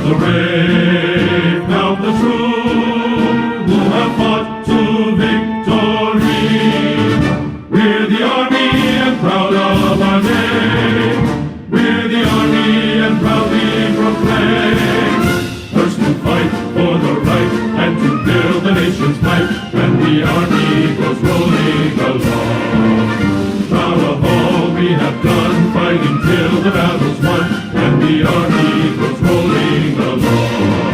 the brave, count the true, who have fought to victory. We're the army and proud of our name. We're the army and proudly proclaim. First to fight for the right and to build the nation's might. And the army goes rolling along. Proud of all we have done, fighting till the battle's won. And the army goes rolling along.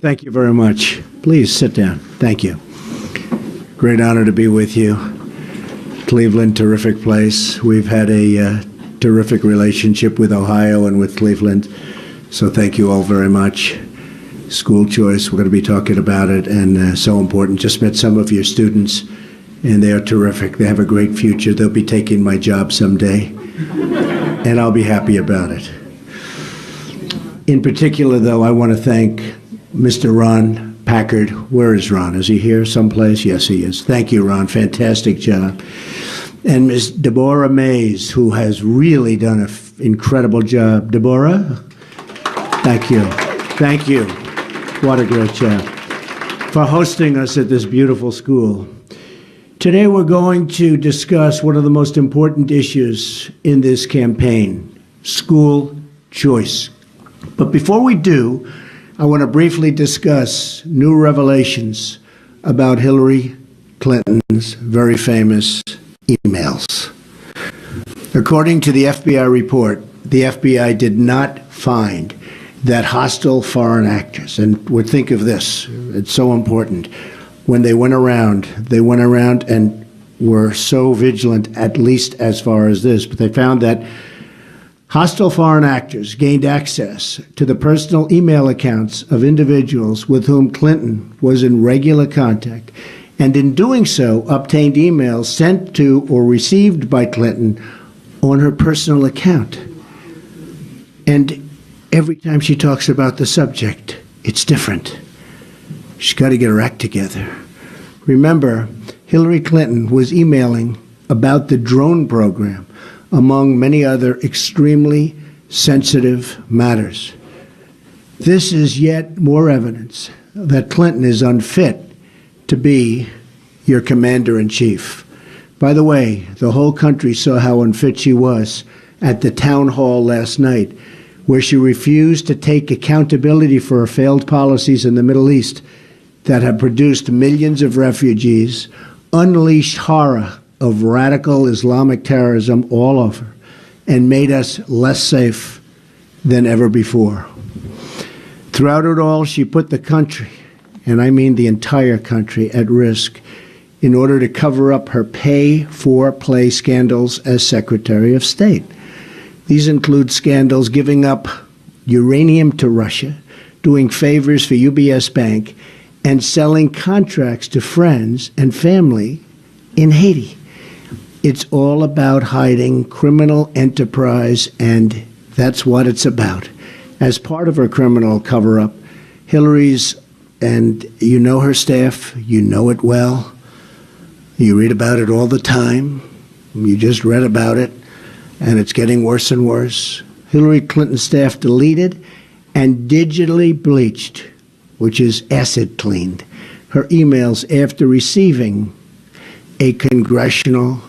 Thank you very much. Please sit down. Thank you. Great honor to be with you. Cleveland, terrific place. We've had a terrific relationship with Ohio and with Cleveland, so thank you all very much. School choice, we're going to be talking about it, and so important. Just met some of your students, and they are terrific. They have a great future. They'll be taking my job someday, and I'll be happy about it. In particular, though, I want to thank Mr. Ron Packard. Where is Ron? Is he here someplace? Yes, he is. Thank you, Ron. Fantastic job. And Ms. Deborah Mays, who has really done an incredible job. Deborah? Thank you. Thank you. What a great job. For hosting us at this beautiful school. Today we're going to discuss one of the most important issues in this campaign, school choice. But before we do, I want to briefly discuss new revelations about Hillary Clinton's very famous emails. According to the FBI report, the FBI did not find that hostile foreign actors, and think of this, it's so important, when they went around and were so vigilant, at least as far as this, but they found that hostile foreign actors gained access to the personal email accounts of individuals with whom Clinton was in regular contact, and in doing so, obtained emails sent to or received by Clinton on her personal account. And every time she talks about the subject, it's different. She's got to get her act together. Remember, Hillary Clinton was emailing about the drone program, among many other extremely sensitive matters. This is yet more evidence that Clinton is unfit to be your commander-in-chief. By the way, the whole country saw how unfit she was at the town hall last night, where she refused to take accountability for her failed policies in the Middle East that have produced millions of refugees, unleashed horror of radical Islamic terrorism all over, and made us less safe than ever before. Throughout it all, she put the country, and I mean the entire country, at risk in order to cover up her pay-for-play scandals as Secretary of State. These include scandals giving up uranium to Russia, doing favors for UBS Bank, and selling contracts to friends and family in Haiti. It's all about hiding criminal enterprise, and that's what it's about. As part of her criminal cover-up, Hillary's, and you know her staff, you know it well, you read about it all the time, you just read about it, and it's getting worse and worse. Hillary Clinton's staff deleted and digitally bleached, which is acid cleaned, her emails after receiving a congressional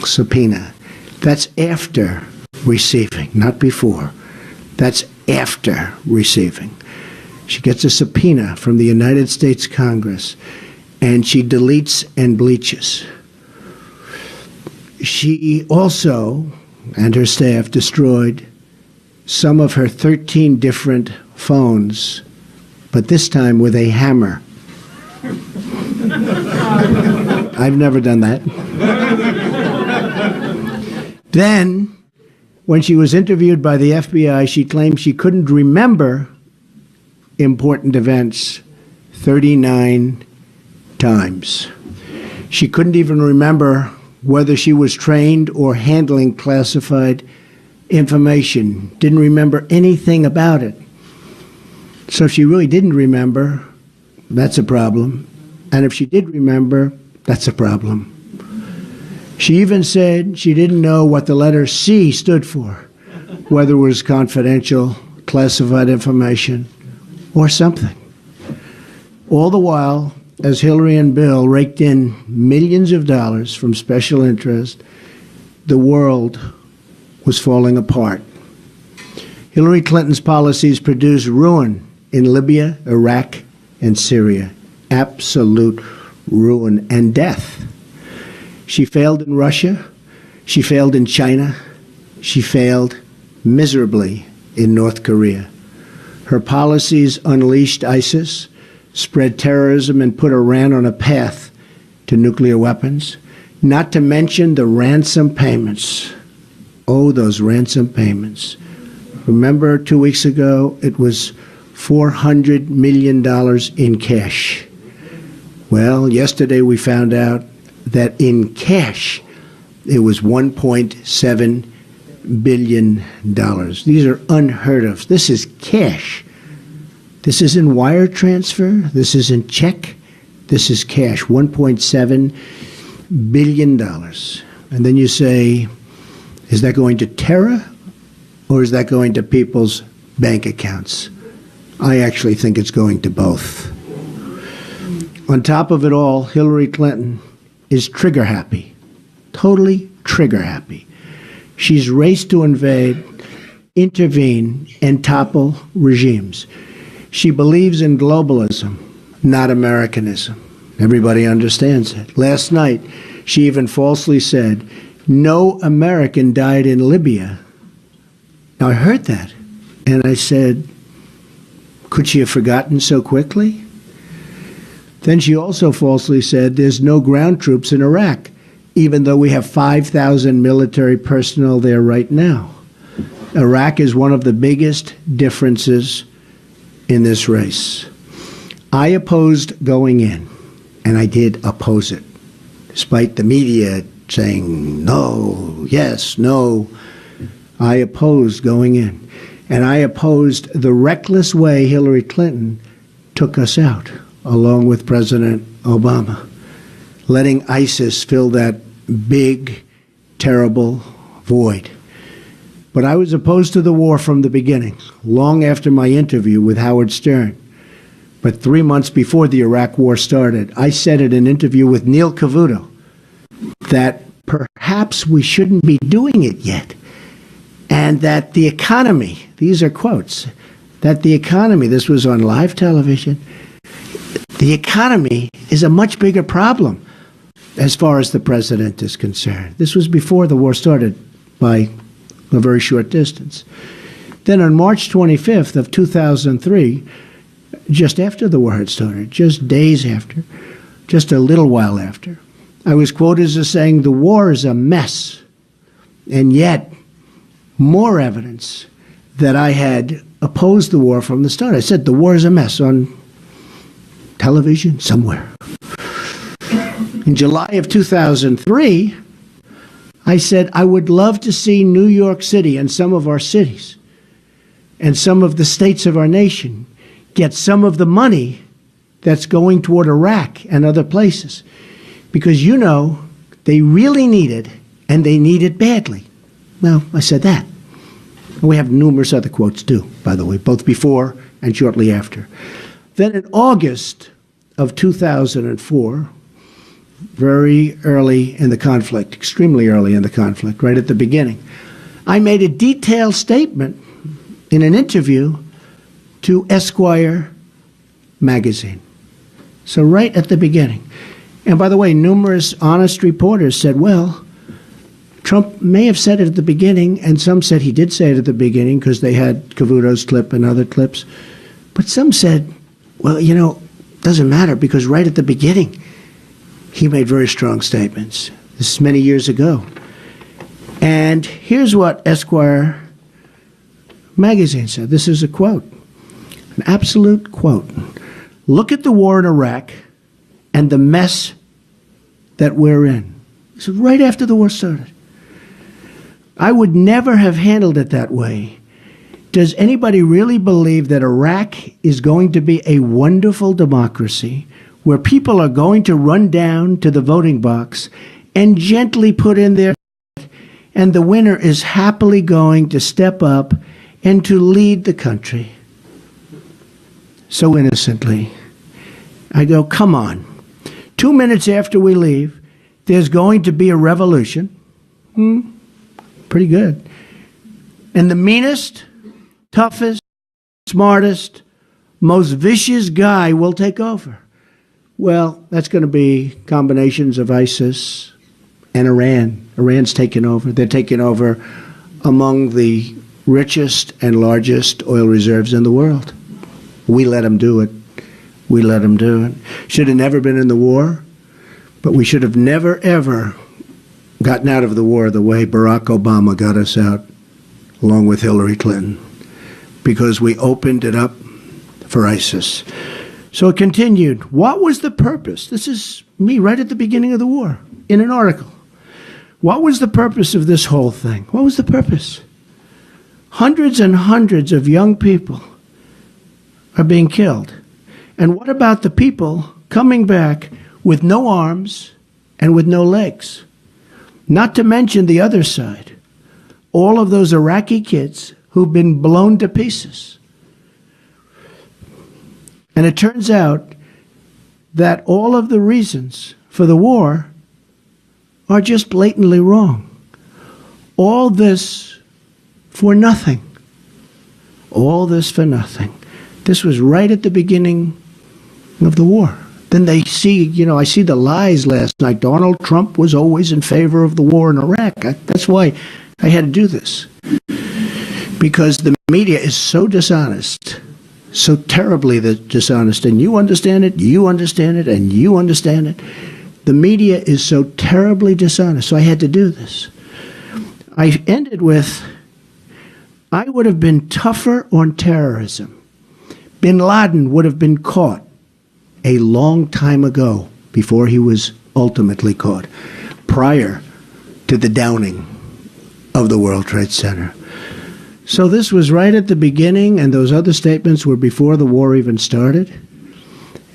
subpoena. That's after receiving, not before. That's after receiving. She gets a subpoena from the United States Congress, and she deletes and bleaches. She also, and her staff, destroyed some of her 13 different phones, but this time with a hammer. I've never done that. Then, when she was interviewed by the FBI, she claimed she couldn't remember important events 39 times. She couldn't even remember whether she was trained or handling classified information. Didn't remember anything about it. So if she really didn't remember, that's a problem. And if she did remember, that's a problem. She even said she didn't know what the letter C stood for, whether it was confidential, classified information, or something. All the while, as Hillary and Bill raked in millions of dollars from special interest, the world was falling apart. Hillary Clinton's policies produced ruin in Libya, Iraq, and Syria. Absolute ruin and death. She failed in Russia. She failed in China. She failed miserably in North Korea. Her policies unleashed ISIS, spread terrorism, and put Iran on a path to nuclear weapons, not to mention the ransom payments. Oh, those ransom payments. Remember 2 weeks ago, it was $400 million in cash. Well, yesterday we found out that in cash, it was $1.7 billion. These are unheard of. This is cash. This isn't wire transfer. This isn't check. This is cash, $1.7 billion. And then you say, is that going to terror or is that going to people's bank accounts? I actually think it's going to both. On top of it all, Hillary Clinton is trigger happy, totally trigger happy. She's raced to invade, intervene, and topple regimes. She believes in globalism, not Americanism. Everybody understands it. Last night, she even falsely said, no American died in Libya. Now, I heard that, and I said, could she have forgotten so quickly? Then she also falsely said there's no ground troops in Iraq, even though we have 5,000 military personnel there right now. Iraq is one of the biggest differences in this race. I opposed going in, and I did oppose it, despite the media saying no, yes, no. I opposed going in, and I opposed the reckless way Hillary Clinton took us out, along with President Obama, letting ISIS fill that big, terrible void. But I was opposed to the war from the beginning, long after my interview with Howard Stern. But 3 months before the Iraq war started, I said in an interview with Neil Cavuto that perhaps we shouldn't be doing it yet, and that the economy, these are quotes, that the economy, this was on live television, the economy is a much bigger problem as far as the president is concerned. This was before the war started by a very short distance. Then on March 25th of 2003, just after the war had started, just days after, just a little while after, I was quoted as saying, the war is a mess. And yet, more evidence that I had opposed the war from the start. I said, the war is a mess on television somewhere. In July of 2003, I said, I would love to see New York City and some of our cities and some of the states of our nation get some of the money that's going toward Iraq and other places. Because, you know, they really need it, and they need it badly. Well, I said that. And we have numerous other quotes, too, by the way, both before and shortly after. Then in August of 2004, very early in the conflict, extremely early in the conflict, right at the beginning, I made a detailed statement in an interview to Esquire magazine. So right at the beginning. And by the way, numerous honest reporters said, well, Trump may have said it at the beginning, and some said he did say it at the beginning because they had Cavuto's clip and other clips. But some said, well, you know, doesn't matter because right at the beginning, he made very strong statements. This is many years ago. And here's what Esquire magazine said. This is a quote, an absolute quote. Look at the war in Iraq and the mess that we're in. This is right after the war started. I would never have handled it that way. Does anybody really believe that Iraq is going to be a wonderful democracy where people are going to run down to the voting box and gently put in their vote, and the winner is happily going to step up and to lead the country? So innocently. I go, come on. 2 minutes after we leave, there's going to be a revolution. Pretty good. And the meanest, toughest, smartest, most vicious guy will take over. Well, that's going to be combinations of ISIS and Iran. Iran's taken over. They're taking over among the richest and largest oil reserves in the world. We let them do it. We let them do it. Should have never been in the war, but we should have never, ever gotten out of the war the way Barack Obama got us out, along with Hillary Clinton, because we opened it up for ISIS. So it continued. What was the purpose? This is me right at the beginning of the war, in an article. What was the purpose of this whole thing? What was the purpose? Hundreds and hundreds of young people are being killed. And what about the people coming back with no arms and with no legs? Not to mention the other side, all of those Iraqi kids who've been blown to pieces. And it turns out that all of the reasons for the war are just blatantly wrong. All this for nothing. All this for nothing. This was right at the beginning of the war. Then they see, I see the lies last night. Donald Trump was always in favor of the war in Iraq. That's why I had to do this. Because the media is so dishonest, so terribly dishonest, and you understand it, and you understand it. The media is so terribly dishonest, so I had to do this. I ended with, I would have been tougher on terrorism. Bin Laden would have been caught a long time ago, before he was ultimately caught, prior to the downing of the World Trade Center. So this was right at the beginning, and those other statements were before the war even started.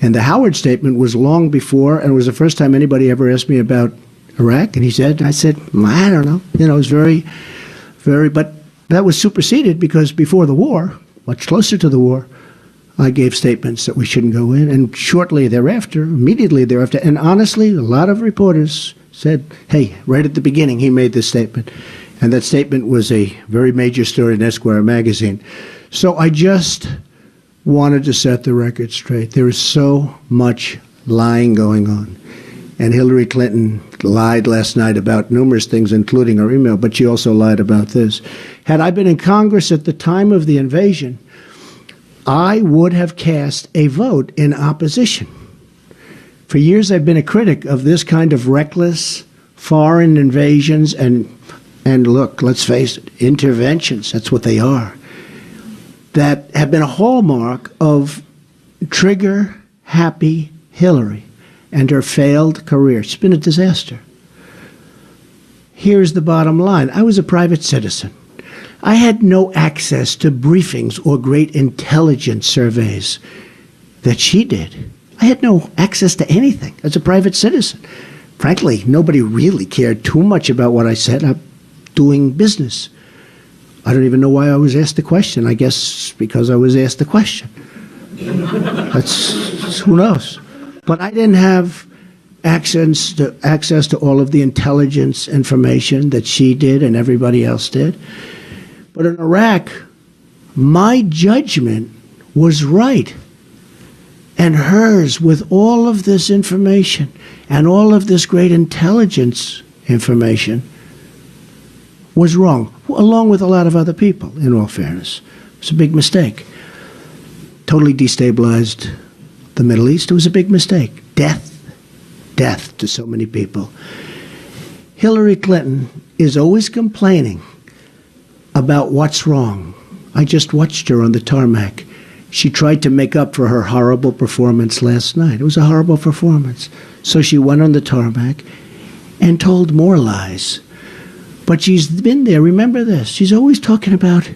And the Howard statement was long before, and it was the first time anybody ever asked me about Iraq. And I said, I don't know. It was very, but that was superseded because before the war, much closer to the war, I gave statements that we shouldn't go in. And shortly thereafter, immediately thereafter, and honestly, a lot of reporters said, hey, right at the beginning, he made this statement. And that statement was a very major story in Esquire magazine. So I just wanted to set the record straight. There is so much lying going on. And Hillary Clinton lied last night about numerous things, including her email, but she also lied about this. Had I been in Congress at the time of the invasion, I would have cast a vote in opposition. For years, I've been a critic of this kind of reckless foreign invasions and look, let's face it, interventions, that's what they are, that have been a hallmark of trigger-happy Hillary and her failed career. It's been a disaster. Here's the bottom line. I was a private citizen. I had no access to briefings or great intelligence surveys that she did. I had no access to anything as a private citizen. Frankly, nobody really cared too much about what I said. I'm doing business. I don't even know why I was asked the question. I guess because I was asked the question. That's who knows. But I didn't have access to all of the intelligence information that she did and everybody else did. But in Iraq, my judgment was right. And hers, with all of this information and all of this great intelligence information, was wrong, along with a lot of other people, in all fairness. It was a big mistake. Totally destabilized the Middle East. It was a big mistake. Death to so many people. Hillary Clinton is always complaining about what's wrong. I just watched her on the tarmac. She tried to make up for her horrible performance last night. It was a horrible performance. So she went on the tarmac and told more lies. But she's been there. Remember this. She's always talking about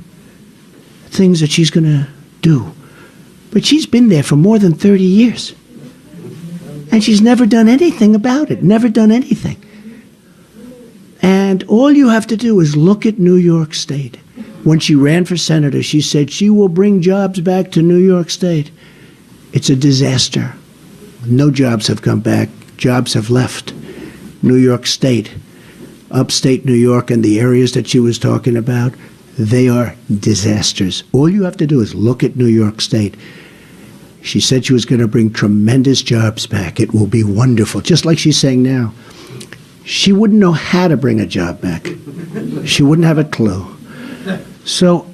things that she's going to do. But she's been there for more than 30 years. And she's never done anything about it. Never done anything. And all you have to do is look at New York State. When she ran for senator, she said she will bring jobs back to New York State. It's a disaster. No jobs have come back. Jobs have left. New York State, upstate New York, and the areas that she was talking about, they are disasters. All you have to do is look at New York State. She said she was going to bring tremendous jobs back. It will be wonderful, just like she's saying now. She wouldn't know how to bring a job back. She wouldn't have a clue. So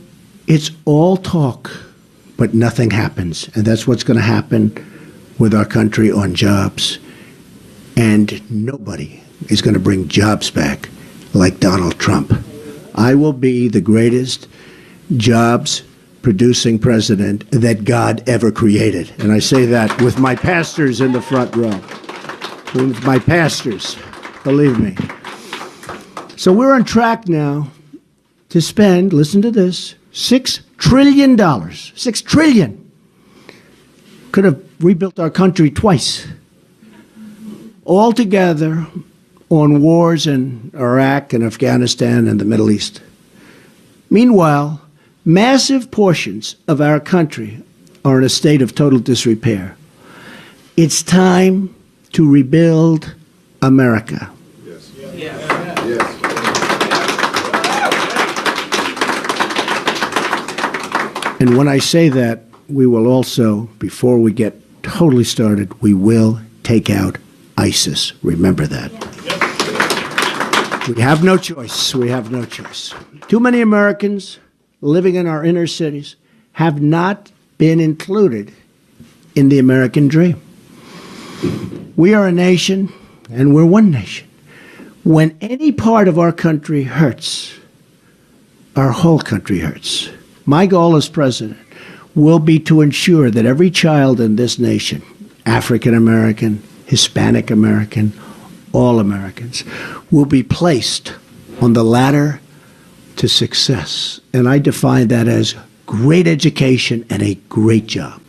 it's all talk, but nothing happens. And that's what's going to happen with our country on jobs. And nobody is going to bring jobs back like Donald Trump. I will be the greatest jobs-producing president that God ever created. And I say that with my pastors in the front row. With my pastors, believe me. So we're on track now to spend, listen to this, $6 trillion. $6 trillion. Could have rebuilt our country twice. All together on wars in Iraq and Afghanistan and the Middle East. Meanwhile, massive portions of our country are in a state of total disrepair. It's time to rebuild America. Yes. And when I say that, we will also, before we get totally started, we will take out ISIS. Remember that. We have no choice. We have no choice. Too many Americans living in our inner cities have not been included in the American dream. We are a nation, and we're one nation. When any part of our country hurts, our whole country hurts. My goal as president will be to ensure that every child in this nation, African American, Hispanic American, all Americans, will be placed on the ladder to success. And I define that as great education and a great job.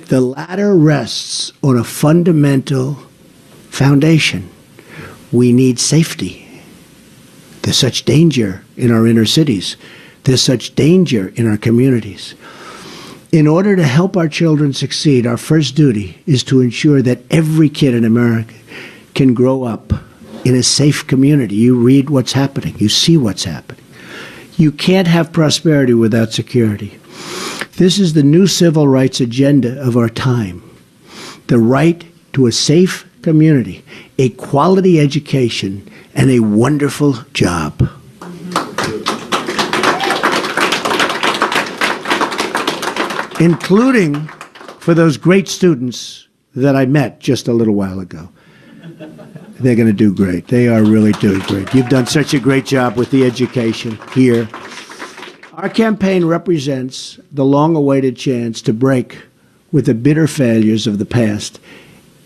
The ladder rests on a fundamental foundation. We need safety. There's such danger in our inner cities. There's such danger in our communities. In order to help our children succeed, our first duty is to ensure that every kid in America can grow up in a safe community. You read what's happening. You see what's happening. You can't have prosperity without security. This is the new civil rights agenda of our time. The right to a safe community, a quality education, and a wonderful job. Including for those great students that I met just a little while ago. They're going to do great. They are really doing great. You've done such a great job with the education here. Our campaign represents the long-awaited chance to break with the bitter failures of the past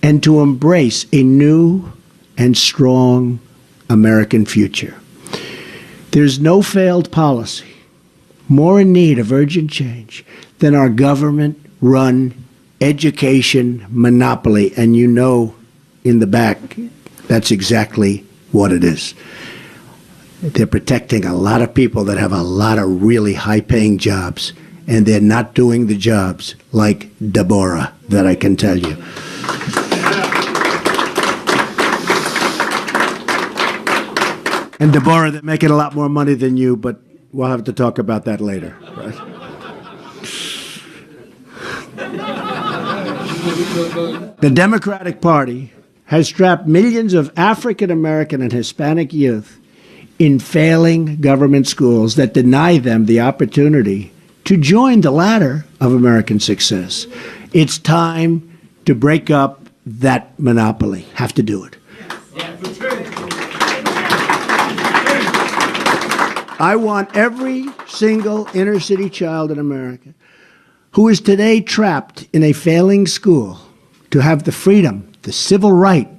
and to embrace a new and strong American future. There's no failed policy more in need of urgent change than our government-run education monopoly. And you know in the back, that's exactly what it is. They're protecting a lot of people that have a lot of really high-paying jobs, and they're not doing the jobs like Deborah, that I can tell you. And Deborah, they're making a lot more money than you, but we'll have to talk about that later. Right? The Democratic Party has trapped millions of African American and Hispanic youth in failing government schools that deny them the opportunity to join the ladder of American success. It's time to break up that monopoly. Have to do it. I want every single inner city child in America who is today trapped in a failing school to have the freedom, the civil right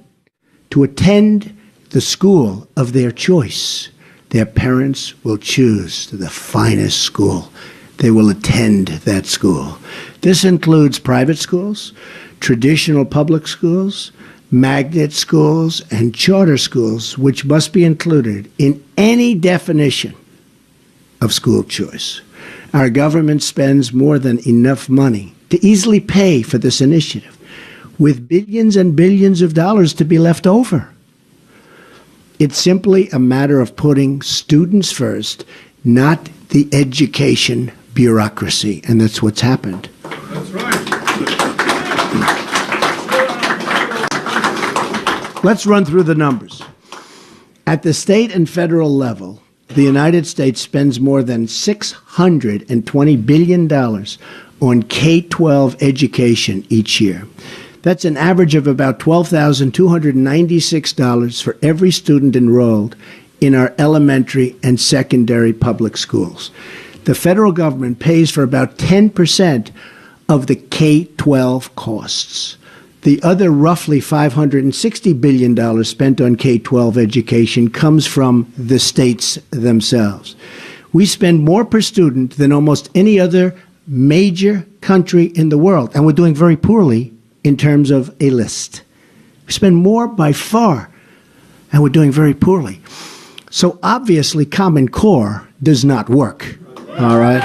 to attend the school of their choice. Their parents will choose the finest school. They will attend that school. This includes private schools, traditional public schools, magnet schools, and charter schools, which must be included in any definition of school choice. Our government spends more than enough money to easily pay for this initiative, with billions and billions of dollars to be left over. It's simply a matter of putting students first, not the education bureaucracy, and that's what's happened. That's right. Let's run through the numbers. At the state and federal level, The United States spends more than $620 billion on K-12 education each year. That's an average of about $12,296 for every student enrolled in our elementary and secondary public schools. The federal government pays for about 10% of the K-12 costs. The other roughly $560 billion spent on K-12 education comes from the states themselves. We spend more per student than almost any other major country in the world, and we're doing very poorly in terms of a list. We spend more by far, and we're doing very poorly. So obviously, Common Core does not work, all right?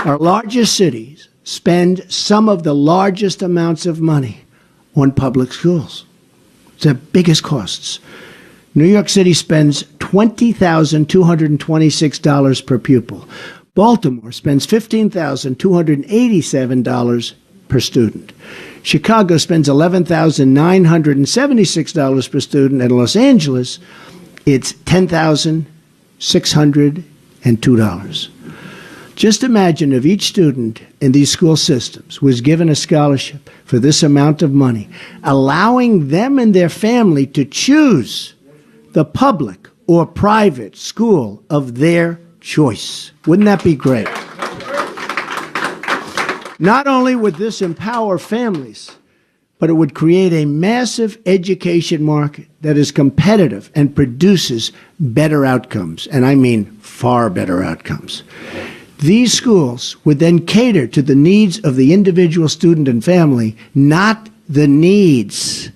Our largest cities spend some of the largest amounts of money on public schools. It's the biggest costs. New York City spends $20,226 per pupil. Baltimore spends $15,287 per student. Chicago spends $11,976 per student, and Los Angeles, it's $10,602. Just imagine if each student in these school systems was given a scholarship for this amount of money, allowing them and their family to choose the public or private school of their choice. Wouldn't that be great? Not only would this empower families, but it would create a massive education market that is competitive and produces better outcomes, and I mean far better outcomes. These schools would then cater to the needs of the individual student and family, not the needs,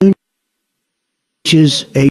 which is a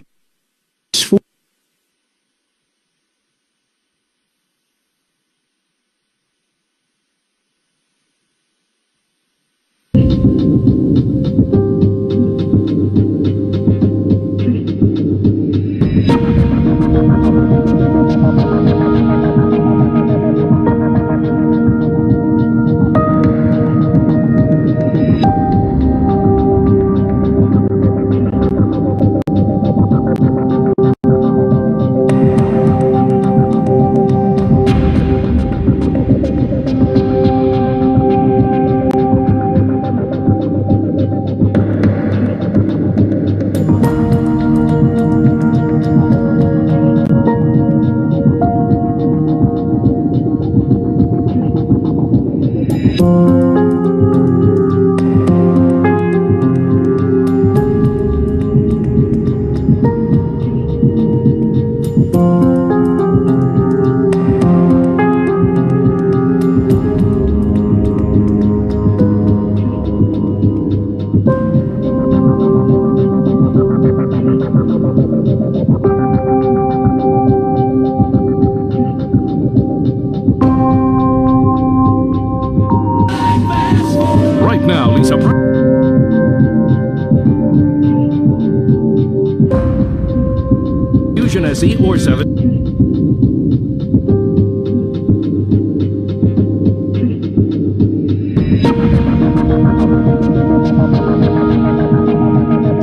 Fusion SE or 7.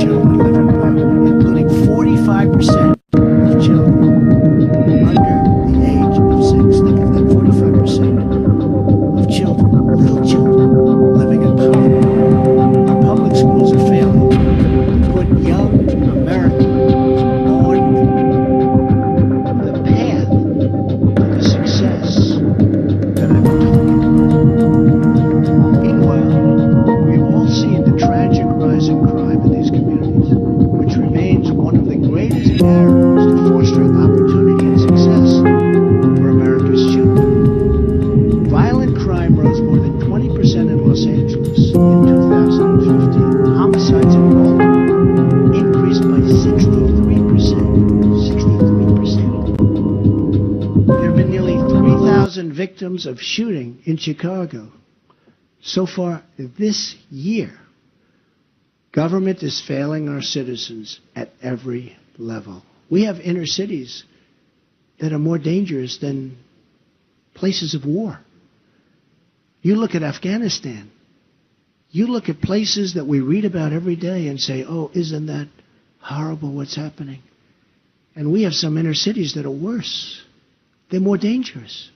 Children live in poverty, including 45% of children under the age of 6. Think of that, 45% of children, little children, living in poverty. Our public schools are failing to put young Americans on the path to the success that I've been talking about. Meanwhile, we've all seen the tragic rise in crime in these communities, which remains one of the greatest barriers to fostering opportunity and success for America's children. Violent crime rose more than 20% in Los Angeles in 2015. Homicides in Baltimore increased by 63%. 63%. There have been nearly 3,000 victims of shooting in Chicago so far this year. Government is failing our citizens at every level. We have inner cities that are more dangerous than places of war. You look at Afghanistan. You look at places that we read about every day and say, oh, isn't that Horrible what's happening. And we have some inner cities that are worse. They're more dangerous.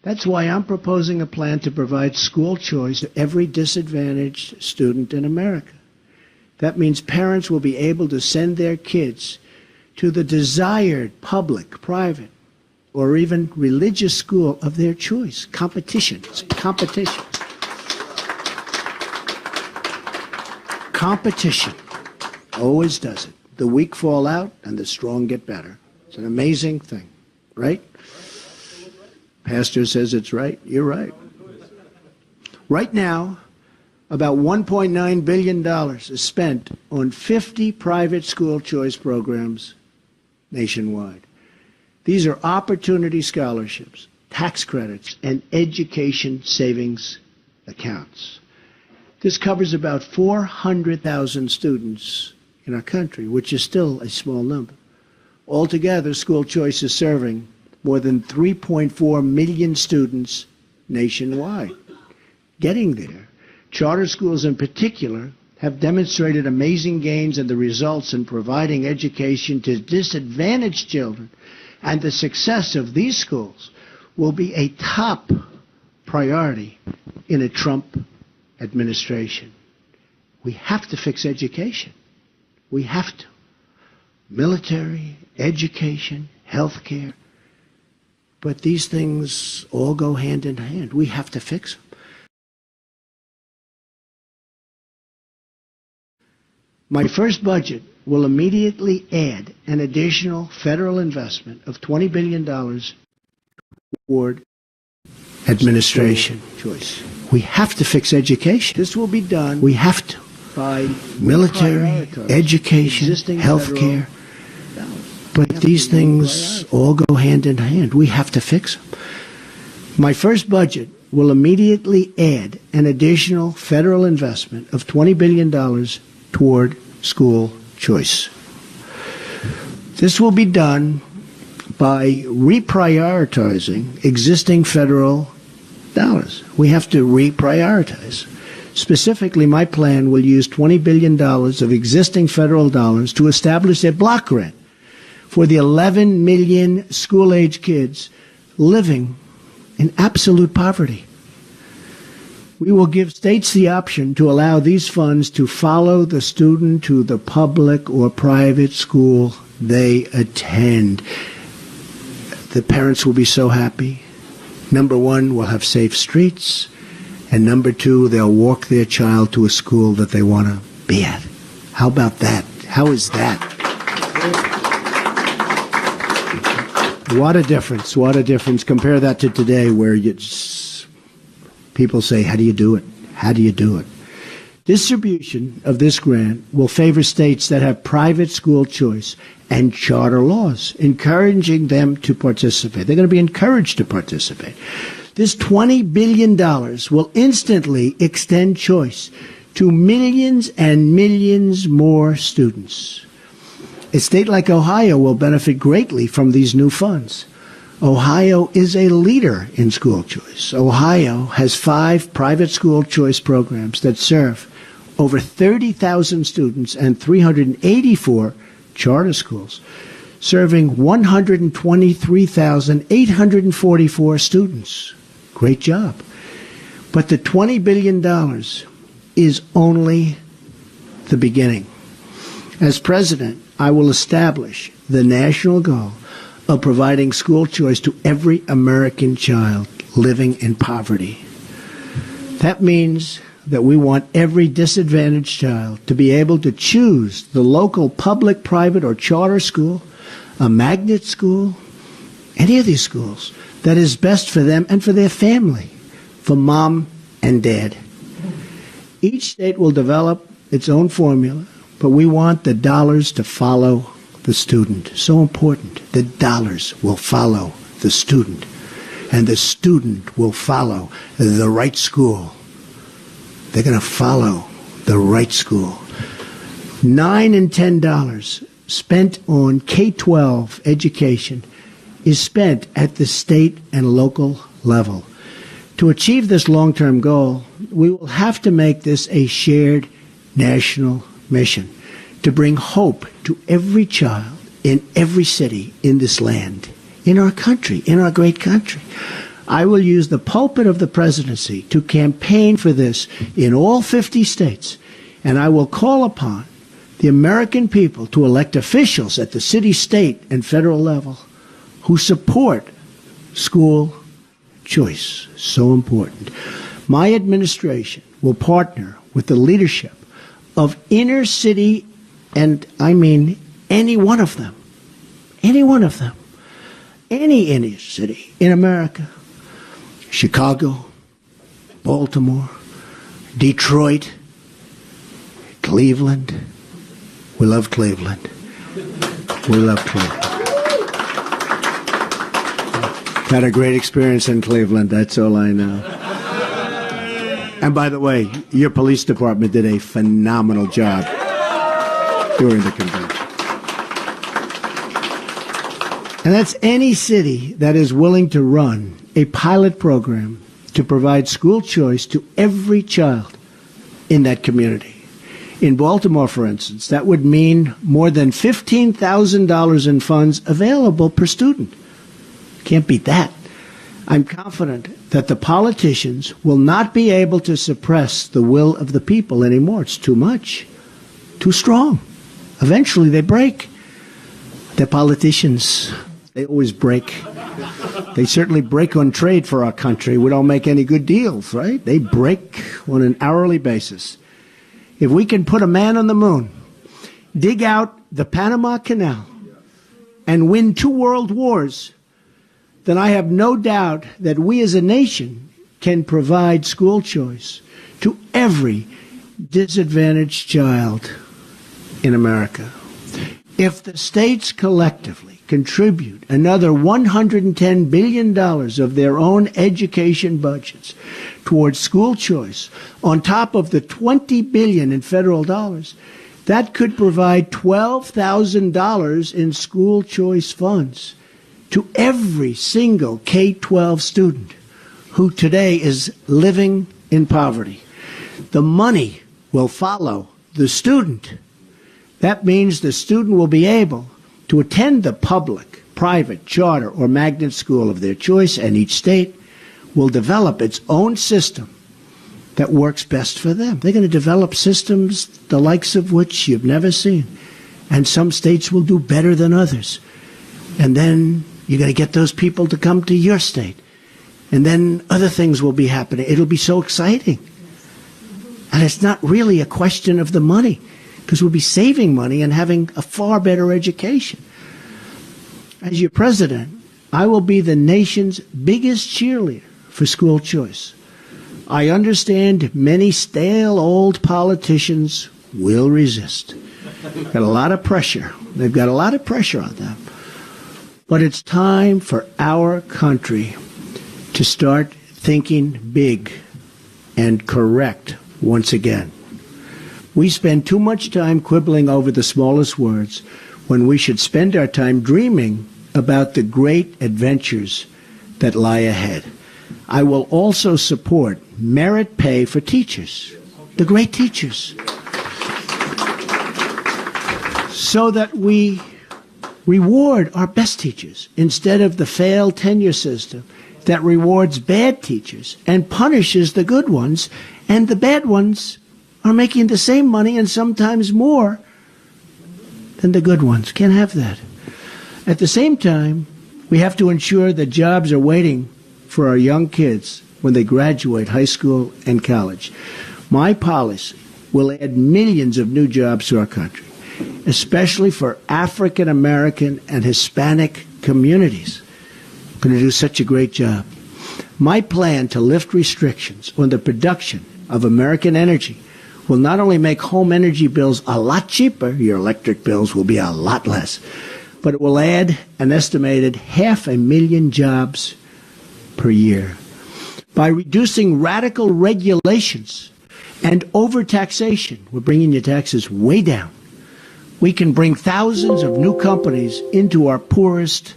That's why I'm proposing a plan to provide school choice to every disadvantaged student in America. That means parents will be able to send their kids to the desired public, private, or even religious school of their choice. Competition. Competition. Competition always does it. The weak fall out and the strong get better. It's an amazing thing, right? Pastor says it's right. You're right. Right now, about $1.9 billion is spent on 50 private school choice programs nationwide. These are opportunity scholarships, tax credits, and education savings accounts. This covers about 400,000 students in our country, which is still a small number. Altogether, school choice is serving more than 3.4 million students nationwide. Getting there, charter schools in particular have demonstrated amazing gains in the results in providing education to disadvantaged children, and the success of these schools will be a top priority in a Trump administration. We have to fix education. We have to. Military, education, health care. But these things all go hand in hand. We have to fix them. My first budget will immediately add an additional federal investment of $20 billion toward administration choice. We have to fix education. This will be done. We have to. By military, education, health care. But these things all go hand in hand. We have to fix them. My first budget will immediately add an additional federal investment of $20 billion toward school choice. This will be done by reprioritizing existing federal dollars. We have to reprioritize. Specifically, my plan will use $20 billion of existing federal dollars to establish a block grant for the 11 million school-age kids living in absolute poverty. We will give states the option to allow these funds to follow the student to the public or private school they attend. The parents will be so happy. Number one, we'll have safe streets. And number two, they'll walk their child to a school that they want to be at. How about that? How is that? What a difference. What a difference. Compare that to today where people say, how do you do it? How do you do it? Distribution of this grant will favor states that have private school choice and charter laws, encouraging them to participate. They're going to be encouraged to participate. This $20 billion will instantly extend choice to millions and millions more students. A state like Ohio will benefit greatly from these new funds. Ohio is a leader in school choice. Ohio has 5 private school choice programs that serve over 30,000 students and 384 charter schools, serving 123,844 students. Great job. But the $20 billion is only the beginning. As president, I will establish the national goal of providing school choice to every American child living in poverty. That means that we want every disadvantaged child to be able to choose the local public, private, or charter school, a magnet school, any of these schools that is best for them and for their family, for mom and dad. Each state will develop its own formula, but we want the dollars to follow the student. So important. The dollars will follow the student, and the student will follow the right school. They're going to follow the right school. $9 and $10 spent on K-12 education is spent at the state and local level. To achieve this long-term goal, we will have to make this a shared national mission. to bring hope to every child in every city in this land, in our country, in our great country. I will use the pulpit of the presidency to campaign for this in all 50 states, and I will call upon the American people to elect officials at the city, state, and federal level who support school choice. So important. My administration will partner with the leadership of inner city, and I mean any one of them, any inner city in America, Chicago, Baltimore, Detroit, Cleveland. We love Cleveland. We love Cleveland. Had a great experience in Cleveland, that's all I know. And by the way, your police department did a phenomenal job during the convention. And that's any city that is willing to run a pilot program to provide school choice to every child in that community. In Baltimore, for instance, that would mean more than $15,000 in funds available per student. Can't beat that. I'm confident that the politicians will not be able to suppress the will of the people anymore. It's too much, too strong. Eventually they break. The politicians, they always break. They certainly break on trade for our country. We don't make any good deals, right? They break on an hourly basis. If we can put a man on the moon, dig out the Panama Canal, and win 2 world wars, then I have no doubt that we as a nation can provide school choice to every disadvantaged child in America. If the states collectively contribute another $110 billion of their own education budgets towards school choice, on top of the $20 billion in federal dollars, that could provide $12,000 in school choice funds to every single K-12 student who today is living in poverty. The money will follow the student. That means the student will be able to attend the public, private, charter, or magnet school of their choice, and each state will develop its own system that works best for them. They're going to develop systems the likes of which you've never seen. And some states will do better than others. And then you're going to get those people to come to your state. And then other things will be happening. It'll be so exciting. And it's not really a question of the money, because we'll be saving money and having a far better education. As your president, I will be the nation's biggest cheerleader for school choice. I understand many stale old politicians will resist. Got a lot of pressure. They've got a lot of pressure on them. But it's time for our country to start thinking big and correct once again. We spend too much time quibbling over the smallest words when we should spend our time dreaming about the great adventures that lie ahead. I will also support merit pay for teachers, the great teachers, so that we reward our best teachers instead of the failed tenure system that rewards bad teachers and punishes the good ones, and the bad ones are making the same money and sometimes more than the good ones. Can't have that. At the same time, we have to ensure that jobs are waiting for our young kids when they graduate high school and college. My policy will add millions of new jobs to our country, especially for African American and Hispanic communities. I'm going to do such a great job. My plan to lift restrictions on the production of American energy will not only make home energy bills a lot cheaper, your electric bills will be a lot less, but it will add an estimated 500,000 jobs per year. By reducing radical regulations and overtaxation, we're bringing your taxes way down, we can bring thousands of new companies into our poorest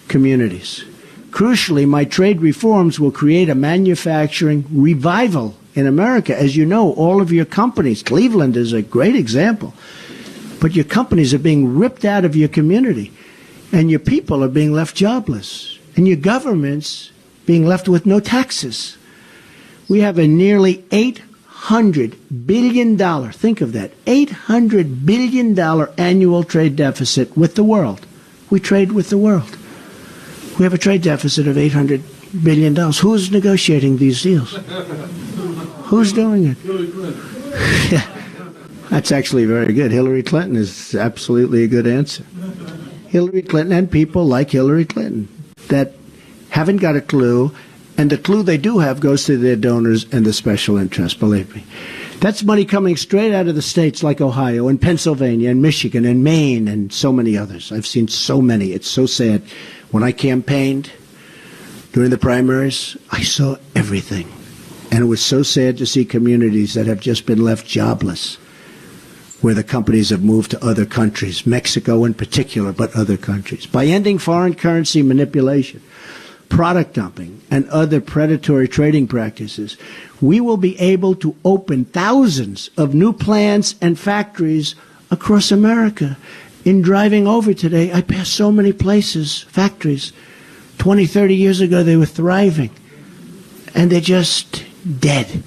communities. Crucially, my trade reforms will create a manufacturing revival in America. As you know, all of your companies, Cleveland is a great example, But your companies are being ripped out of your community, and your people are being left jobless, and your government's being left with no taxes. We have a nearly $800 billion, think of that, $800 billion annual trade deficit with the world. We trade with the world. We have a trade deficit of $800 billion. Who's negotiating these deals? Who's doing it? Yeah, that's actually very good. Hillary Clinton is absolutely a good answer. Hillary Clinton and people like Hillary Clinton that haven't got a clue, and the clue they do have goes to their donors and the special interests, believe me. That's money coming straight out of the states like Ohio and Pennsylvania and Michigan and Maine and so many others. I've seen so many. It's so sad. When I campaigned during the primaries, I saw everything. And it was so sad to see communities that have just been left jobless, where the companies have moved to other countries, Mexico in particular, but other countries. By ending foreign currency manipulation, product dumping, and other predatory trading practices, we will be able to open thousands of new plants and factories across America. In driving over today, I passed so many places, factories. 20, 30 years ago, they were thriving. And they're just dead,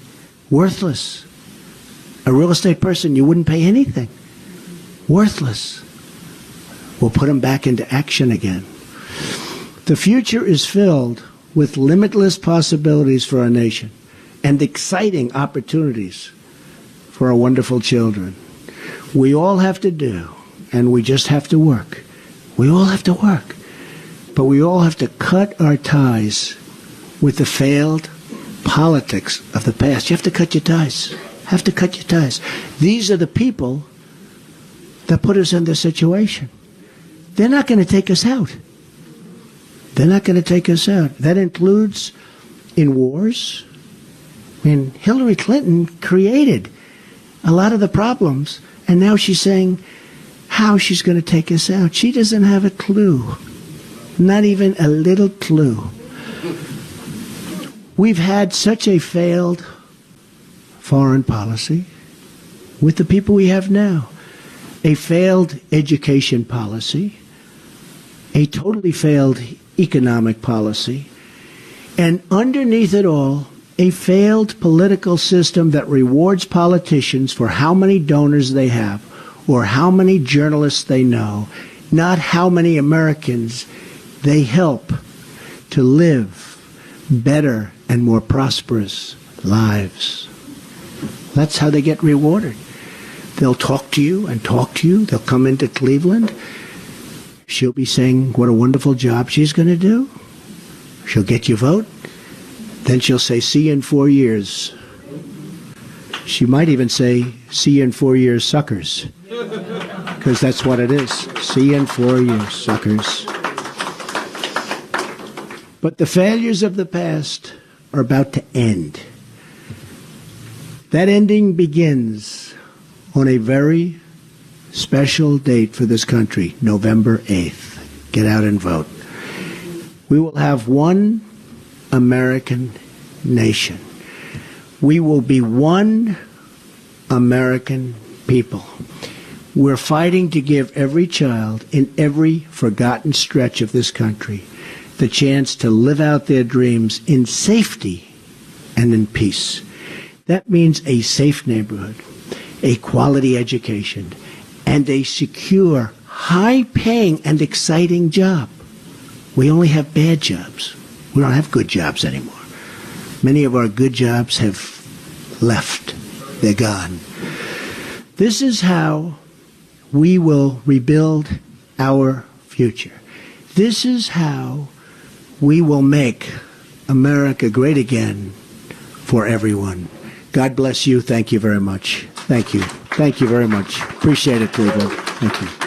worthless. A real estate person, you wouldn't pay anything. Worthless. We'll put them back into action again. The future is filled with limitless possibilities for our nation and exciting opportunities for our wonderful children. We all have to do, and we just have to work. We all have to work. But we all have to cut our ties with the failed politics of the past. You have to cut your ties. Have to cut your ties. These are the people that put us in this situation. They're not going to take us out. They're not going to take us out. That includes in wars. I mean, Hillary Clinton created a lot of the problems, and now she's saying how she's going to take us out. She doesn't have a clue. Not even a little clue. We've had such a failed foreign policy with the people we have now. A failed education policy, a totally failed economic policy, and underneath it all, a failed political system that rewards politicians for how many donors they have or how many journalists they know, not how many Americans they help to live better and more prosperous lives. That's how they get rewarded. They'll talk to you and talk to you. They'll come into Cleveland. She'll be saying what a wonderful job she's going to do. She'll get your vote. Then she'll say, see you in 4 years. She might even say, see you in 4 years, suckers. Because that's what it is. See you in 4 years, suckers. But the failures of the past are about to end. That ending begins on a very special date for this country, November 8th. Get out and vote. We will have one American nation. We will be one American people. We're fighting to give every child in every forgotten stretch of this country the chance to live out their dreams in safety and in peace. That means a safe neighborhood, a quality education, and a secure, high-paying, and exciting job. We only have bad jobs. We don't have good jobs anymore. Many of our good jobs have left. They're gone. This is how we will rebuild our future. This is how we will make America great again for everyone. God bless you. Thank you very much. Thank you. Thank you very much. Appreciate it, Cleveland. Thank you.